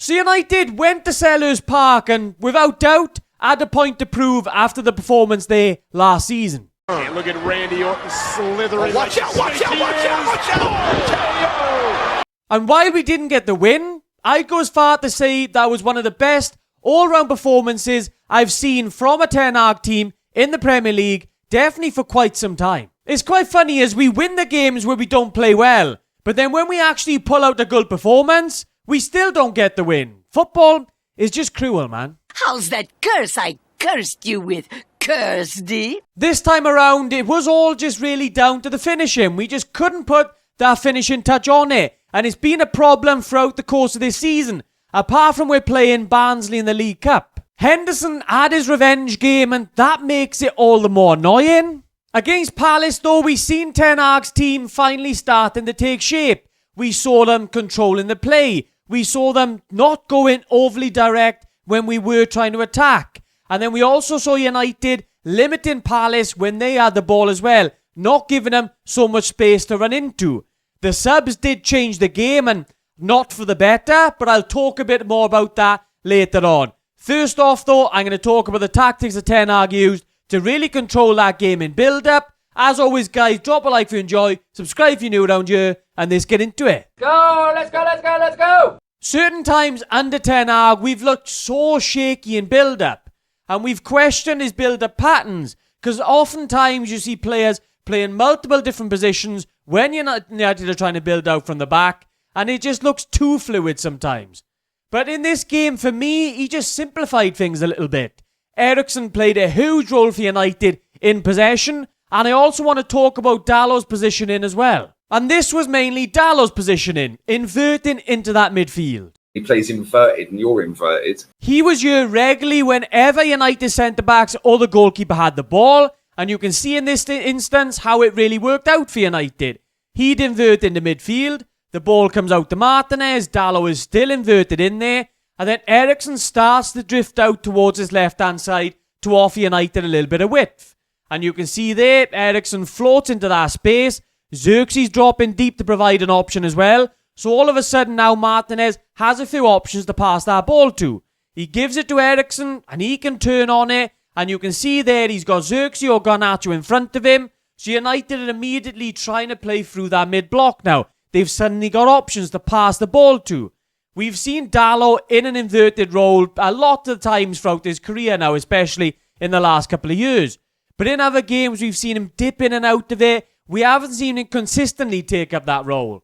So United went to Selhurst Park and, without doubt, had a point to prove after the performance there last season. Look at Randy Orton slithering. Oh, watch out, watch out, watch out, watch out! And while we didn't get the win, I'd go as far to say that was one of the best all-round performances I've seen from a Ten Hag team in the Premier League, definitely for quite some time. It's quite funny as we win the games where we don't play well, but then when we actually pull out a good performance, we still don't get the win. Football is just cruel, man. How's that curse I cursed you with, Kirsty? This time around, it was all just really down to the finishing. We just couldn't put that finishing touch on it. And it's been a problem throughout the course of this season, apart from we're playing Barnsley in the League Cup. Henderson had his revenge game, and that makes it all the more annoying. Against Palace, though, we seen Ten Hag's team finally starting to take shape. We saw them controlling the play. We saw them not going overly direct when we were trying to attack. And then we also saw United limiting Palace when they had the ball as well, not giving them so much space to run into. The subs did change the game, and not for the better, but I'll talk a bit more about that later on. First off, though, I'm going to talk about the tactics that Ten Hag used to really control that game in build-up. As always, guys, drop a like if you enjoy, subscribe if you're new around here, and let's get into it. Go, let's go, let's go, let's go! Certain times under Ten Hag, we've looked so shaky in build-up, and we've questioned his build-up patterns, because oftentimes you see players playing multiple different positions when United are trying to build out from the back, and it just looks too fluid sometimes. But in this game, for me, he just simplified things a little bit. Eriksen played a huge role for United in possession, and I also want to talk about Dallow's positioning as well. And this was mainly Dallow's positioning, inverting into that midfield. He plays inverted and you're inverted. He was here regularly whenever United centre-backs or the goalkeeper had the ball, and you can see in this instance how it really worked out for United. He'd invert into midfield, the ball comes out to Martinez, Dallow is still inverted in there, and then Eriksen starts to drift out towards his left-hand side to offer United a little bit of width. And you can see there, Eriksen floats into that space, Xerxes dropping deep to provide an option as well, so all of a sudden now Martinez has a few options to pass that ball to. He gives it to Eriksen, and he can turn on it, and you can see there he's got Xerxes or Garnacho in front of him. So United are immediately trying to play through that mid-block now. They've suddenly got options to pass the ball to. We've seen Dallow in an inverted role a lot of times throughout his career now, especially in the last couple of years. But in other games, we've seen him dip in and out of it. We haven't seen him consistently take up that role.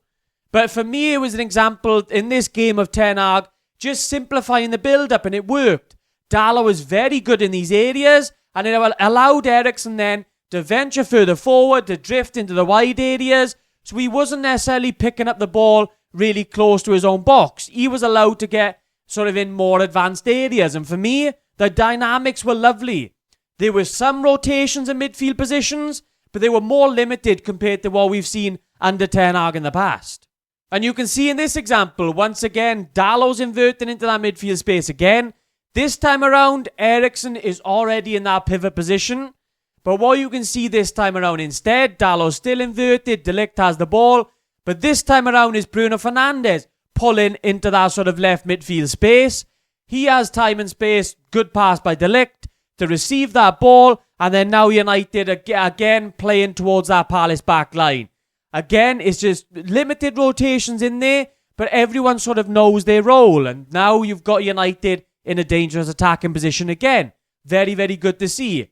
But for me, it was an example in this game of Ten Hag just simplifying the build-up, and it worked. Dallow was very good in these areas, and it allowed Eriksen then to venture further forward, to drift into the wide areas, so he wasn't necessarily picking up the ball really close to his own box. He was allowed to get sort of in more advanced areas, and for me, the dynamics were lovely. There were some rotations in midfield positions, but they were more limited compared to what we've seen under Ten Hag in the past. And you can see in this example, once again, Dallow's inverting into that midfield space again. This time around, Eriksen is already in that pivot position. But what you can see this time around instead, Dallow's still inverted, De Ligt has the ball. But this time around is Bruno Fernandes pulling into that sort of left midfield space. He has time and space, good pass by De Ligt to receive that ball. And then now United again playing towards that Palace back line. Again, it's just limited rotations in there, but everyone sort of knows their role. And now you've got United in a dangerous attacking position again. Very, very good to see.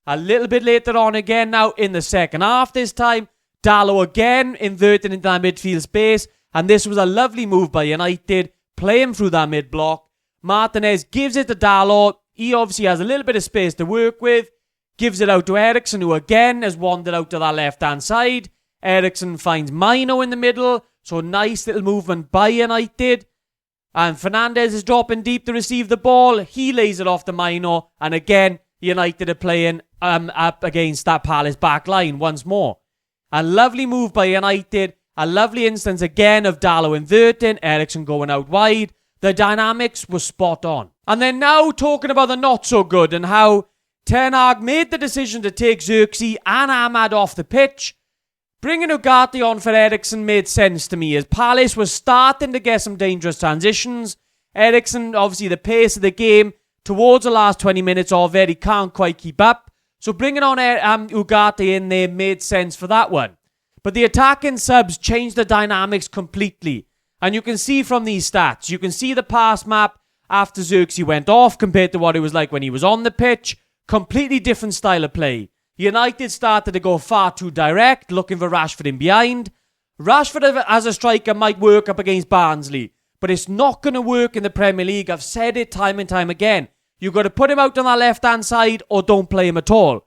A little bit later on again now in the second half this time, Dallow again inverted into that midfield space. And this was a lovely move by United, playing through that mid-block. Martinez gives it to Dallow. He obviously has a little bit of space to work with. Gives it out to Eriksen, who again has wandered out to that left-hand side. Eriksen finds Mino in the middle. So nice little movement by United. And Fernandes is dropping deep to receive the ball. He lays it off to Mino. And again, United are playing up against that Palace back line once more. A lovely move by United. A lovely instance again of Dallow inverting. Eriksen going out wide. The dynamics were spot on. And then now talking about the not so good and how Ten Hag made the decision to take Xerxes and Ahmad off the pitch. Bringing Ugarte on for Eriksen made sense to me as Palace was starting to get some dangerous transitions. Eriksen, obviously the pace of the game towards the last 20 minutes of it, he can't quite keep up. So bringing on Ugarte in there made sense for that one. But the attacking subs changed the dynamics completely. And you can see from these stats, you can see the pass map after Xerxes went off compared to what it was like when he was on the pitch. Completely different style of play. United started to go far too direct, looking for Rashford in behind. Rashford as a striker might work up against Barnsley, but it's not going to work in the Premier League. I've said it time and time again. You've got to put him out on that left-hand side or don't play him at all.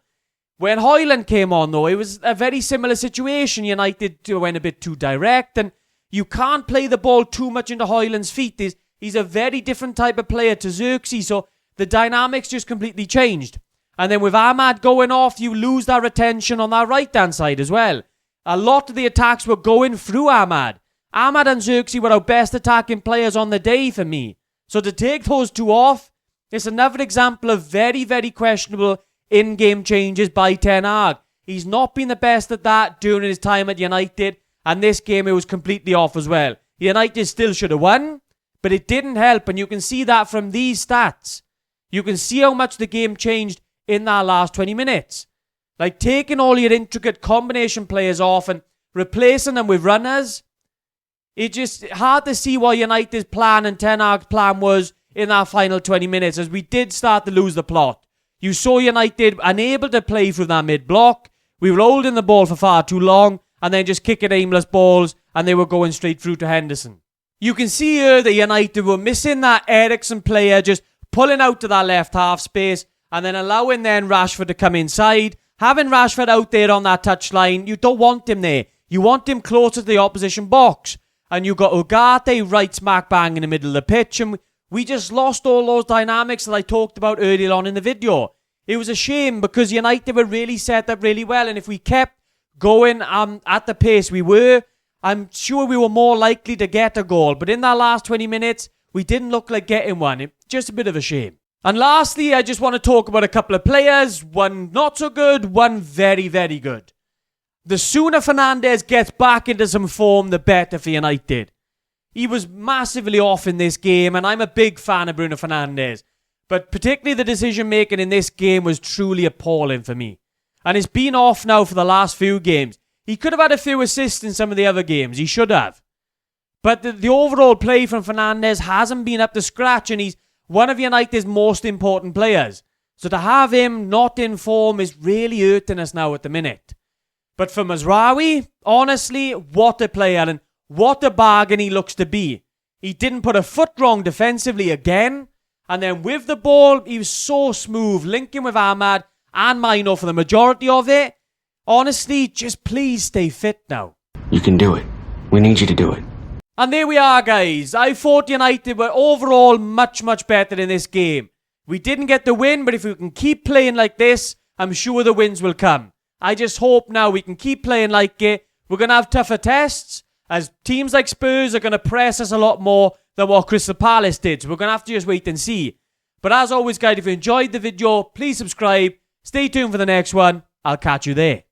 When Højlund came on, though, it was a very similar situation. United went a bit too direct, and you can't play the ball too much into Højlund's feet. He's a very different type of player to Xerxes, so the dynamics just completely changed. And then with Ahmad going off, you lose that retention on that right-hand side as well. A lot of the attacks were going through Ahmad. Ahmad and Xerxes were our best attacking players on the day for me. So to take those two off, it's another example of very, very questionable in-game changes by Ten Hag. He's not been the best at that during his time at United, and this game it was completely off as well. United still should have won, but it didn't help, and you can see that from these stats. You can see how much the game changed in that last 20 minutes. Like taking all your intricate combination players off and replacing them with runners, it's just hard to see what United's plan and Ten Hag's plan was in that final 20 minutes, as we did start to lose the plot. You saw United unable to play through that mid-block. We were holding the ball for far too long and then just kicking aimless balls, and they were going straight through to Henderson. You can see here that United were missing that Eriksen player, just pulling out to that left half space and then allowing then Rashford to come inside. Having Rashford out there on that touchline, you don't want him there. You want him closer to the opposition box. And you got Ugarte right smack bang in the middle of the pitch, and we just lost all those dynamics that I talked about earlier on in the video. It was a shame because United were really set up really well, and if we kept going at the pace we were, I'm sure we were more likely to get a goal. But in that last 20 minutes, we didn't look like getting one. It's just a bit of a shame. And lastly, I just want to talk about a couple of players. One not so good, one very, very good. The sooner Fernandes gets back into some form, the better for United. He was massively off in this game, and I'm a big fan of Bruno Fernandes. But particularly the decision-making in this game was truly appalling for me. And it's been off now for the last few games. He could have had a few assists in some of the other games. He should have. But the overall play from Fernandes hasn't been up to scratch, and he's one of United's most important players. So to have him not in form is really hurting us now at the minute. But for Mazraoui, honestly, what a player and what a bargain he looks to be. He didn't put a foot wrong defensively again. And then with the ball, he was so smooth, linking with Ahmad and Mino for the majority of it. Honestly, just please stay fit now. You can do it. We need you to do it. And there we are, guys. I thought United were overall much, much better in this game. We didn't get the win, but if we can keep playing like this, I'm sure the wins will come. I just hope now we can keep playing like it. We're going to have tougher tests, as teams like Spurs are going to press us a lot more than what Crystal Palace did. So we're going to have to just wait and see. But as always, guys, if you enjoyed the video, please subscribe. Stay tuned for the next one. I'll catch you there.